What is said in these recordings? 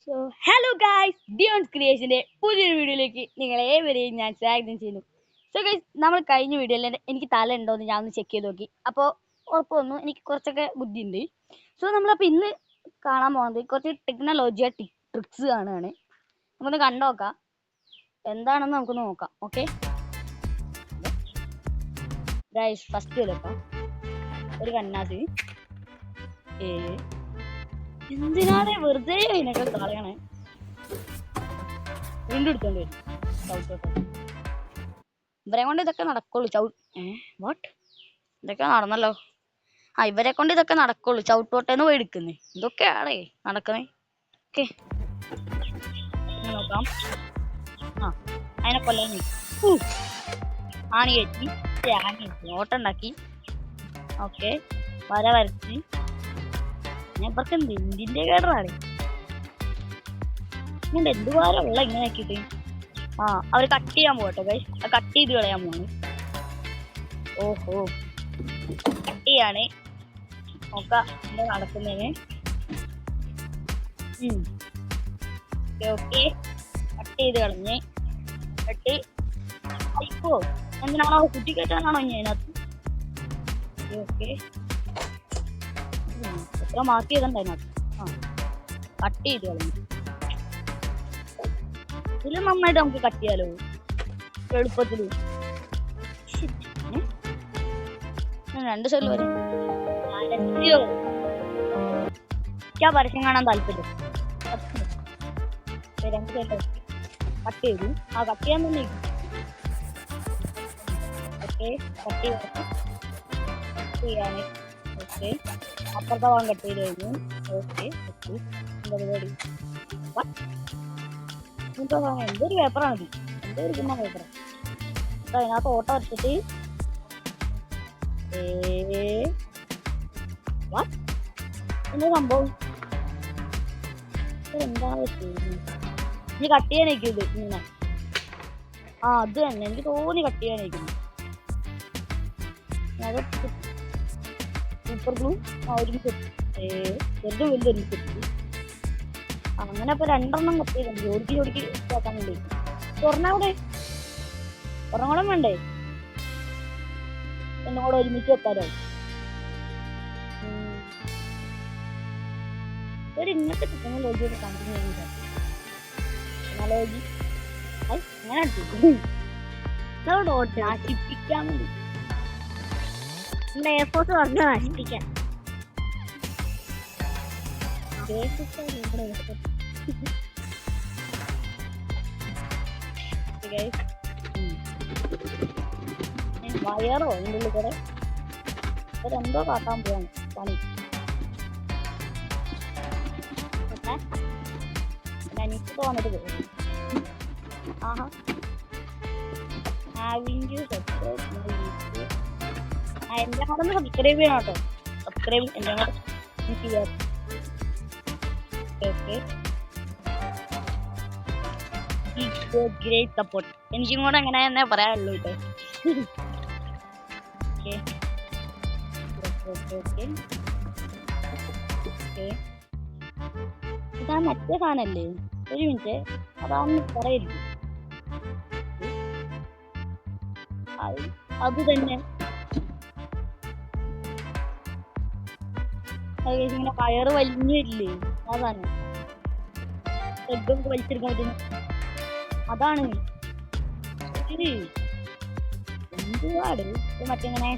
So hello guys, beyond ക്രിയേഷൻ്റെ പുതിയൊരു വീഡിയോയിലേക്ക് നിങ്ങളേവരെയും ഞാൻ സ്വാഗതം ചെയ്യുന്നു. സോ ഗൈസ്, നമ്മൾ കഴിഞ്ഞ വീഡിയോയിൽ എനിക്ക് തല ഉണ്ടോ എന്ന് ഞാൻ ഒന്ന് ചെക്ക് ചെയ്ത് നോക്കി. അപ്പോൾ ഉറപ്പൊന്നും എനിക്ക് കുറച്ചൊക്കെ ബുദ്ധിയുണ്ട്. സോ നമ്മളപ്പോൾ ഇന്ന് കാണാൻ പോകുന്നത് കുറച്ച് ടെക്നോളജിയ ട്രിക്സ് കാണുകയാണ്. നമുക്കൊന്ന് കണ്ടു നോക്കാം എന്താണെന്ന് നമുക്കൊന്ന് നോക്കാം. ഓക്കെ ഗൈസ്, ഫസ്റ്റ് വരപ്പം ഒരു കണ്ണാസ് എന്തിനാണ് വെറുതെ ഇതിനൊക്കെ കളയണേ. വീണ്ടും എടുത്തോണ്ട് വരും ചവിട്ടോട്ടെ. ഇവരെ കൊണ്ട് ഇതൊക്കെ നടക്കുള്ളൂ. വാട്ട്, ഇതൊക്കെ നടന്നല്ലോ. ഇവരെ കൊണ്ട് ഇതൊക്കെ നടക്കുള്ളൂ. ചവിട്ടോട്ടേന്ന് പോയി എടുക്കുന്നേ. ഇതൊക്കെയാണേ നടക്കുന്നേ. ഓക്കെ നോക്കാം. അതിനെ കൊല്ലാൻ ആണി കയറ്റി ഓട്ടുണ്ടാക്കി. ഓക്കെ, വര വരച്ച് ഞാൻ ഇവർക്ക് എന്തിന്റെ കേടാണ്. ഇങ്ങനെ എന്തുവാരമുള്ള ഇങ്ങനെ ആക്കിയിട്ട് അവര് കട്ട് ചെയ്യാൻ പോകട്ടെ ഗൈസ്. കട്ട് ചെയ്ത് കളയാൻ പോണ്. ഓഹോ, കട്ട് ചെയ്യാണ്. നോക്കാം എന്താ നടക്കുന്നതിന്. ഓക്കെ, കട്ട് ചെയ്ത് കളഞ്ഞ് കട്ട്. അയ്യോ, എന്തിനാണോ കുറ്റി കയറ്റാനാണോ ഞാൻ അതിനകത്ത്? ഓക്കെ, എത്ര മാർക്ക് ചെയ്തിട്ടുണ്ട് അതിനകത്ത്. കട്ട് ചെയ്ത് കളഞ്ഞു. ഇതിൽ നന്നായിട്ട് നമുക്ക് കട്ട് ചെയ്യാലോ എളുപ്പത്തില്. രണ്ട് സൈഡിൽ വരും. എനിക്ക് പരസ്യം കാണാൻ താല്പര്യം. രണ്ട് സൈഡിൽ കട്ട് ചെയ്തു. കട്ട് ചെയ്യാൻ തന്നെ. ഓക്കെ, കട്ട് ചെയ്യാണ്. ഓക്കെ, അപ്പുറത്തെ ഭാഗം കട്ട് ചെയ്ത് കഴിഞ്ഞു. ഓക്കെ, എന്താ പരിപാടി? എന്തൊരു പേപ്പറാണ് ഇത്, എന്തൊരു ഇരിക്കുന്ന പേപ്പർ. അതിനകത്ത് ഓട്ടം വരച്ചിട്ട് എന്താ സംഭവം? എന്താണ് ഇനി കട്ട് ചെയ്യാനായിരിക്കും ഇത് ഇങ്ങനെ. അത് തന്നെ എനിക്ക് തോന്നി കട്ട് ചെയ്യാനായിരിക്കുന്നു. സൂപ്പർ ഗ്ലൂ ഒരുമിച്ച് ചെറുതും വലുതും ഒരുമിച്ച്. അങ്ങനെ ഇപ്പൊ രണ്ടെണ്ണം കട്ട് ചെയ്തിട്ടുണ്ട്. ജോഡിക്ക് കേൾക്കാൻ വേണ്ടി. ഒരെണ്ണവിടെ ഒരെണ്ണം വേണ്ടേ? എന്നെ കൂടെ ഒരുമിച്ച് വെക്കാലോ. ഒരു ഇന്നത്തെ ടെക്നോളജിയോട് കണ്ടിന്യൂ ചെയ്യുന്നത് ടെക്നോളജി അങ്ങനെ നശിപ്പിക്കാൻ വേണ്ടി. എയർഫോഴ്സ് പറഞ്ഞു നശിപ്പിക്കാൻ. വയറോ അതിൻ്റെ ഉള്ളിൽ കൂടെ ഇവരെന്തോ കാട്ടാൻ പോവാണ് പണി. എനിക്ക് വന്നിട്ട് പോകും. എന്റെ കൂടെ ഒന്ന് സബ്സ്ക്രൈബ് ചെയ്യണം കേട്ടോ. സബ്സ്ക്രൈബ് എന്റെ കൂടെ ചെയ്യാം. Great support. എനിക്കും കൂടെ അങ്ങനെ തന്നെ പറയാനുള്ളൂ കേട്ടോ. ഇതാ മറ്റേ സാധനല്ലേ? ഒരു മിനിറ്റ്, അതാന്ന് പറയരുത്. അത് തന്നെ ഇങ്ങനെ കയറ് വലിഞ്ഞു വരില്ലേ? അതാണ് എഗ്ഗൊക്കെ വലിച്ചെടുക്കാൻ പറ്റുന്നു. അതാണ് എന്തുപാട് മറ്റിങ്ങനെ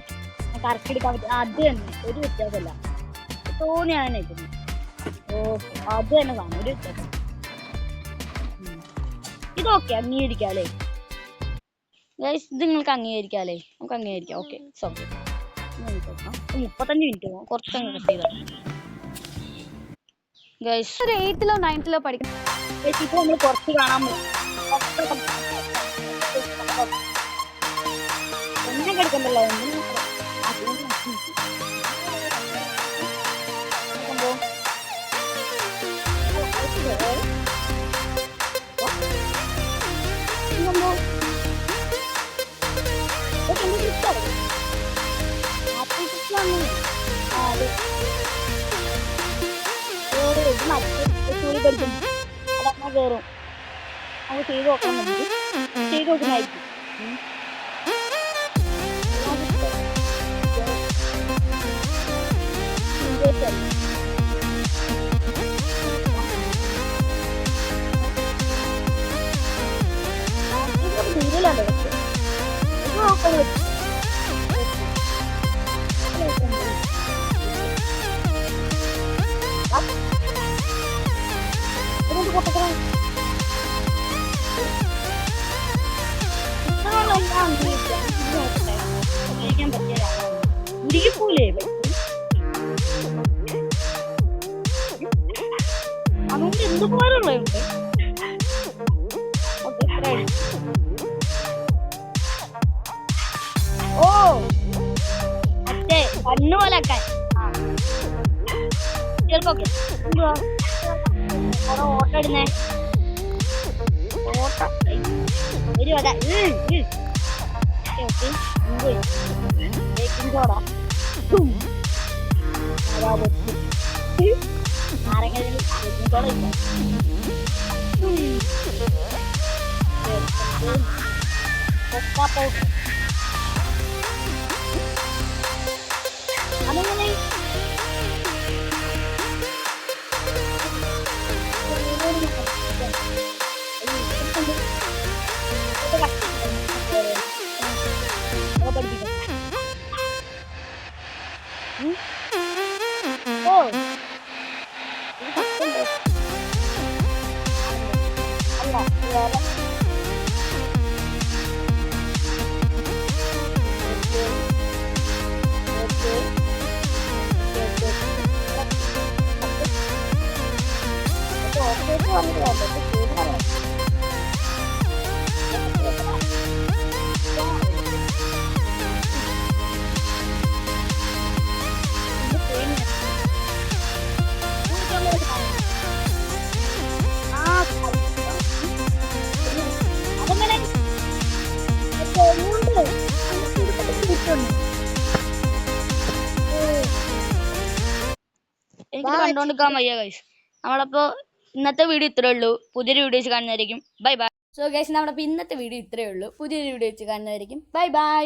കറക്കിയെടുക്കാൻ പറ്റും. അത് തന്നെ, ഒരു വ്യത്യാസമല്ല. തോന്നിയാണ് നയിക്കുന്നത്. ഓക്കെ, അത് തന്നെ കാണും, ഒരു വ്യത്യാസം. ഇതൊക്കെ അംഗീകരിക്കാല്ലേ ഗൈസ്? ഇത് നിങ്ങൾക്ക് അംഗീകരിക്കാല്ലേ? നമുക്ക് അംഗീകരിക്കാം. Okay, okay. 35 മിനിറ്റ് കുറച്ചങ്ങ് കട്ട് ചെയ്താണ് ഗൈസ്. ഒരു 8th-ലോ 9th-ലോ പഠിക്കണം. ഇപ്പൊ നമ്മൾ കുറച്ച് കാണാൻ ഒന്നും കിടക്കണ്ടല്ലോ. ഇത് മറ്റേ പഠിക്കും. കയറും. നമുക്ക് ചെയ്ത് നോക്കാൻ വേണ്ടി ചെയ്ത് നോക്കുന്നതായിരിക്കും. സീരിയലാണ് ഇത് നോക്കാൻ ഉരുകിപ്പോലെ അതുകൊണ്ട് എന്തുപോലുള്ളതുണ്ട്. ഓ മറ്റേ കണ്ണു പോലാക്കാൻ ചിലപ്പോ ഓട്ട ഇടുന്നേ ഓട്ട ഒരു വക ബേക്കിംഗ് സോഡ നാരങ്ങ ബേക്കിംഗ് സോഡ ഇല്ല കൊക്ക പൗഡർ അതെങ്ങനെ ഓ അല്ല വേറെ എനിക്ക് കണ്ടോണ്ടിരിക്കാൻ വയ്യ ഗൈസ്. നമ്മളപ്പോ ഇന്നത്തെ വീഡിയോ ഇത്രേ ഉള്ളൂ. പുതിയൊരു വീഡിയോ വെച്ച് കാണുന്നതായിരിക്കും. Bye bye. സോ ഗൈസ് നമ്മളപ്പോ ഇന്നത്തെ വീഡിയോ ഇത്രേ ഉള്ളൂ. പുതിയൊരു വീഡിയോ വെച്ച് കാണുന്നതായിരിക്കും. Bye by.